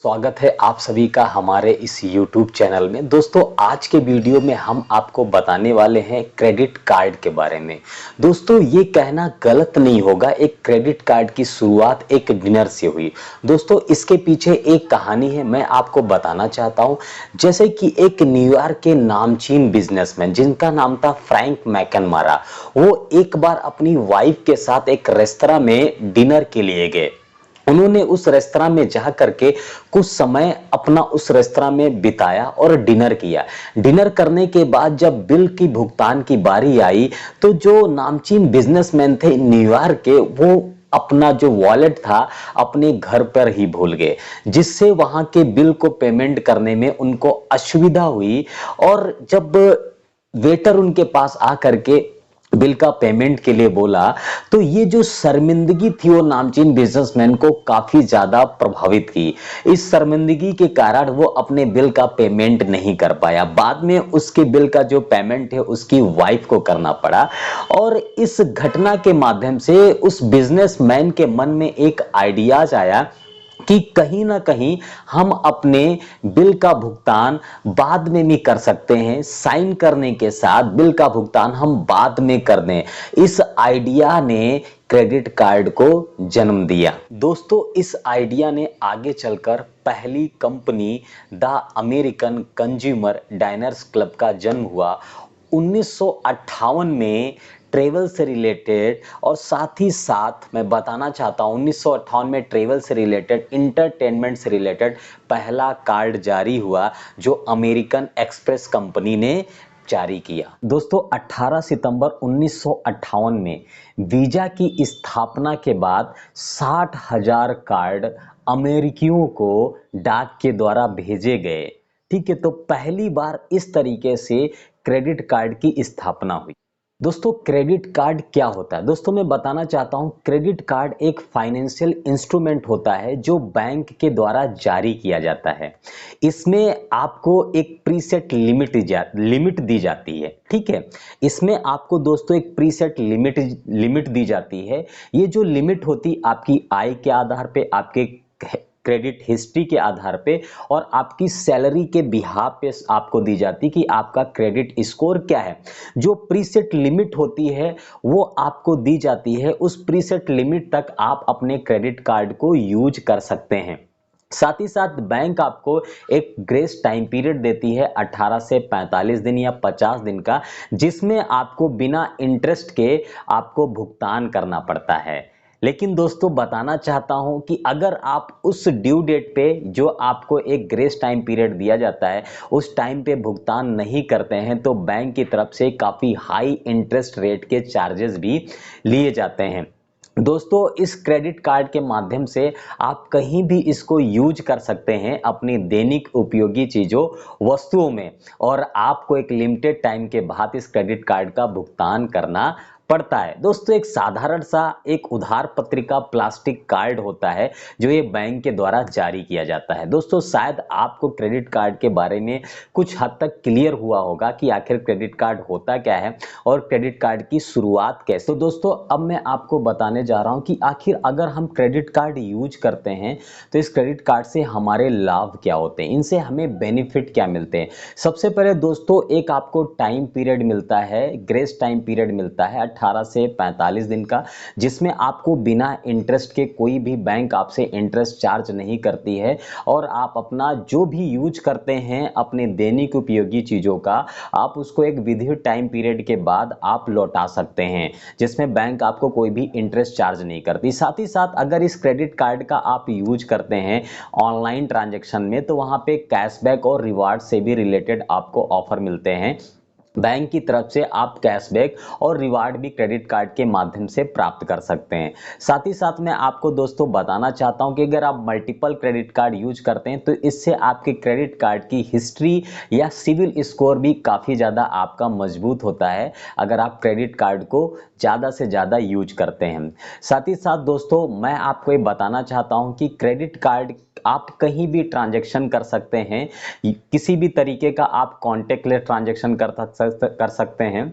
स्वागत है आप सभी का हमारे इस YouTube चैनल में। दोस्तों आज के वीडियो में हम आपको बताने वाले हैं क्रेडिट कार्ड के बारे में। दोस्तों ये कहना गलत नहीं होगा, एक क्रेडिट कार्ड की शुरुआत एक डिनर से हुई। दोस्तों इसके पीछे एक कहानी है, मैं आपको बताना चाहता हूँ। जैसे कि एक न्यूयॉर्क के नामचीन बिजनेसमैन जिनका नाम था फ्रैंक मैकनमारा, वो एक बार अपनी वाइफ के साथ एक रेस्तरां में डिनर के लिए गए। उन्होंने उस रेस्तरां में जा करके कुछ समय अपना उस रेस्तरां में बिताया और डिनर किया। डिनर करने के बाद जब बिल की भुगतान की बारी आई तो जो नामचीन बिजनेसमैन थे न्यूयॉर्क के, वो अपना जो वॉलेट था अपने घर पर ही भूल गए, जिससे वहां के बिल को पेमेंट करने में उनको असुविधा हुई। और जब वेटर उनके पास आकर के बिल का पेमेंट के लिए बोला तो ये जो शर्मिंदगी थी वो नामचीन बिजनेसमैन को काफी ज्यादा प्रभावित की। इस शर्मिंदगी के कारण वो अपने बिल का पेमेंट नहीं कर पाया। बाद में उसके बिल का जो पेमेंट है उसकी वाइफ को करना पड़ा। और इस घटना के माध्यम से उस बिजनेसमैन के मन में एक आइडियाज आया कि कहीं ना कहीं हम अपने बिल का भुगतान बाद में भी कर सकते हैं, साइन करने के साथ बिल का भुगतान हम बाद में कर दें। इस आइडिया ने क्रेडिट कार्ड को जन्म दिया। दोस्तों इस आइडिया ने आगे चलकर पहली company the American consumer diners club का जन्म हुआ 1958 में। ट्रेवल से रिलेटेड और साथ ही साथ मैं बताना चाहता हूं 1958 में ट्रेवल से रिलेटेड, इंटरटेनमेंट से रिलेटेड पहला कार्ड जारी हुआ जो अमेरिकन एक्सप्रेस कंपनी ने जारी किया। दोस्तों 18 सितंबर 1958 में वीजा की स्थापना के बाद 60,000 कार्ड अमेरिकियों को डाक के द्वारा भेजे गए। ठीक है, तो पहली बार इस तरीके से क्रेडिट कार्ड की स्थापना हुई। दोस्तों क्रेडिट कार्ड क्या होता है? दोस्तों मैं बताना चाहता हूं क्रेडिट कार्ड एक फाइनेंशियल इंस्ट्रूमेंट होता है जो बैंक के द्वारा जारी किया जाता है। इसमें आपको एक प्रीसेट लिमिट दी जाती है। ठीक है, इसमें आपको दोस्तों एक प्रीसेट लिमिट दी जाती है। ये जो लिमिट होती आपकी आय के आधार पे, आपके क्रेडिट हिस्ट्री के आधार पे और आपकी सैलरी के बिहाफ पे आपको दी जाती कि आपका क्रेडिट स्कोर क्या है। जो प्रीसेट लिमिट होती है वो आपको दी जाती है। उस प्रीसेट लिमिट तक आप अपने क्रेडिट कार्ड को यूज कर सकते हैं। साथ ही साथ बैंक आपको एक ग्रेस टाइम पीरियड देती है 18 से 45 दिन या 50 दिन का, जिसमें आपको बिना इंटरेस्ट के आपको भुगतान करना पड़ता है। लेकिन दोस्तों बताना चाहता हूं कि अगर आप उस ड्यू डेट पे जो आपको एक ग्रेस टाइम पीरियड दिया जाता है उस टाइम पे भुगतान नहीं करते हैं तो बैंक की तरफ से काफी हाई इंटरेस्ट रेट के चार्जेस भी लिए जाते हैं। दोस्तों इस क्रेडिट कार्ड के माध्यम से आप कहीं भी इसको यूज कर सकते हैं अपनी दैनिक उपयोगी चीजों, वस्तुओं में, और आपको एक लिमिटेड टाइम के बाद इस क्रेडिट कार्ड का भुगतान करना पड़ता है। दोस्तों एक साधारण सा एक उधार पत्रिका प्लास्टिक कार्ड होता है जो ये बैंक के द्वारा जारी किया जाता है। दोस्तों शायद आपको क्रेडिट कार्ड के बारे में कुछ हद तक क्लियर हुआ होगा कि आखिर क्रेडिट कार्ड होता क्या है और क्रेडिट कार्ड की शुरुआत कैसे। तो दोस्तों अब मैं आपको बताने जा रहा हूं कि आखिर अगर हम क्रेडिट कार्ड यूज करते हैं तो इस क्रेडिट कार्ड से हमारे लाभ क्या होते हैं, इनसे हमें बेनिफिट क्या मिलते हैं। सबसे पहले दोस्तों एक आपको टाइम पीरियड मिलता है, ग्रेस टाइम पीरियड मिलता है 18 से 45 दिन का, जिसमें आपको बिना इंटरेस्ट के कोई भी बैंक आपसे इंटरेस्ट चार्ज नहीं करती है और आप अपना जो भी यूज करते हैं अपने दैनिक उपयोगी चीजों का, आप उसको एक विधिर टाइम पीरियड के बाद आप लौटा सकते हैं, जिसमें बैंक आपको कोई भी इंटरेस्ट चार्ज नहीं करती। साथ ही साथ अगर इस क्रेडिट कार्ड का आप यूज करते हैं ऑनलाइन ट्रांजैक्शन में तो वहां पे कैशबैक और रिवार्ड से भी रिलेटेड आपको ऑफर मिलते हैं। बैंक की तरफ से आप कैशबैक और रिवार्ड भी क्रेडिट कार्ड के माध्यम से प्राप्त कर सकते हैं। साथ ही साथ मैं आपको दोस्तों बताना चाहता हूं कि अगर आप मल्टीपल क्रेडिट कार्ड यूज करते हैं तो इससे आपके क्रेडिट कार्ड की हिस्ट्री या सिविल स्कोर भी काफ़ी ज़्यादा आपका मजबूत होता है अगर आप क्रेडिट कार्ड को ज़्यादा से ज़्यादा यूज करते हैं। साथ ही साथ दोस्तों मैं आपको ये बताना चाहता हूं कि क्रेडिट कार्ड आप कहीं भी ट्रांजैक्शन कर सकते हैं, किसी भी तरीके का आप कॉन्टेक्टलेस ट्रांजैक्शन कर सकते हैं।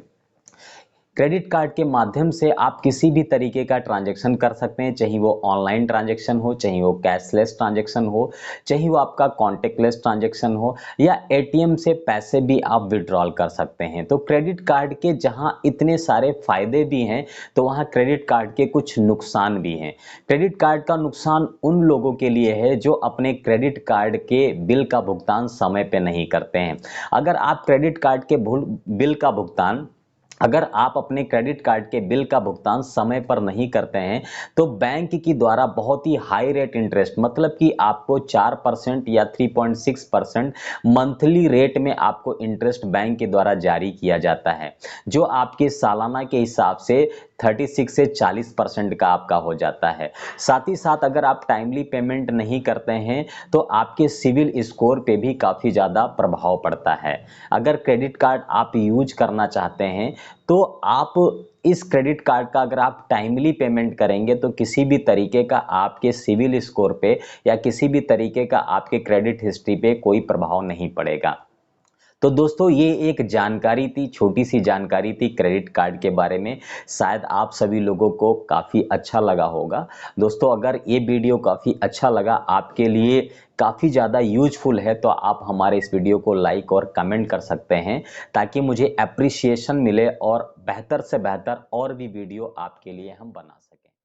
क्रेडिट कार्ड के माध्यम से आप किसी भी तरीके का ट्रांजैक्शन कर सकते हैं, चाहे वो ऑनलाइन ट्रांजैक्शन हो, चाहे वो कैशलेस ट्रांजैक्शन हो, चाहे वो आपका कॉन्टेक्टलेस ट्रांजैक्शन हो, या एटीएम से पैसे भी आप विड्रॉल कर सकते हैं। तो क्रेडिट कार्ड के जहां इतने सारे फायदे भी हैं, तो वहां क्रेडिट कार्ड के कुछ नुकसान भी हैं। क्रेडिट कार्ड का नुकसान उन लोगों के लिए है जो अपने क्रेडिट कार्ड के बिल का भुगतान समय पे नहीं करते हैं। अगर आप क्रेडिट कार्ड के बिल का भुगतान अगर आप अपने क्रेडिट कार्ड के बिल का भुगतान समय पर नहीं करते हैं, तो बैंक की द्वारा बहुत ही हाई रेट इंटरेस्ट, मतलब कि आपको 4% या 3.6% मंथली रेट में आपको इंटरेस्ट बैंक के द्वारा जारी किया जाता है, जो आपके सालाना के हिसाब से 36 से 40% का आपका हो जाता है। साथ ही साथ अगर आप टाइमली पेमेंट नहीं करते हैं, तो आपके सिविल स्कोर पे भी काफ़ी ज़्यादा प्रभाव पड़ता है। अगर क्रेडिट कार्ड आप यूज करना चाहते हैं, तो आप इस क्रेडिट कार्ड का अगर आप टाइमली पेमेंट करेंगे, तो किसी भी तरीके का आपके सिविल स्कोर पे या किसी भी तरीके का आपके क्रेडिट हिस्ट्री पे कोई प्रभाव नहीं पड़ेगा। तो दोस्तों, ये एक जानकारी थी, छोटी सी जानकारी थी क्रेडिट कार्ड के बारे में। शायद आप सभी लोगों को काफ़ी अच्छा लगा होगा। दोस्तों, अगर ये वीडियो काफ़ी अच्छा लगा, आपके लिए काफ़ी ज़्यादा यूजफुल है, तो आप हमारे इस वीडियो को लाइक और कमेंट कर सकते हैं, ताकि मुझे एप्रिसिएशन मिले और बेहतर से बेहतर और भी वीडियो आपके लिए हम बना सकें।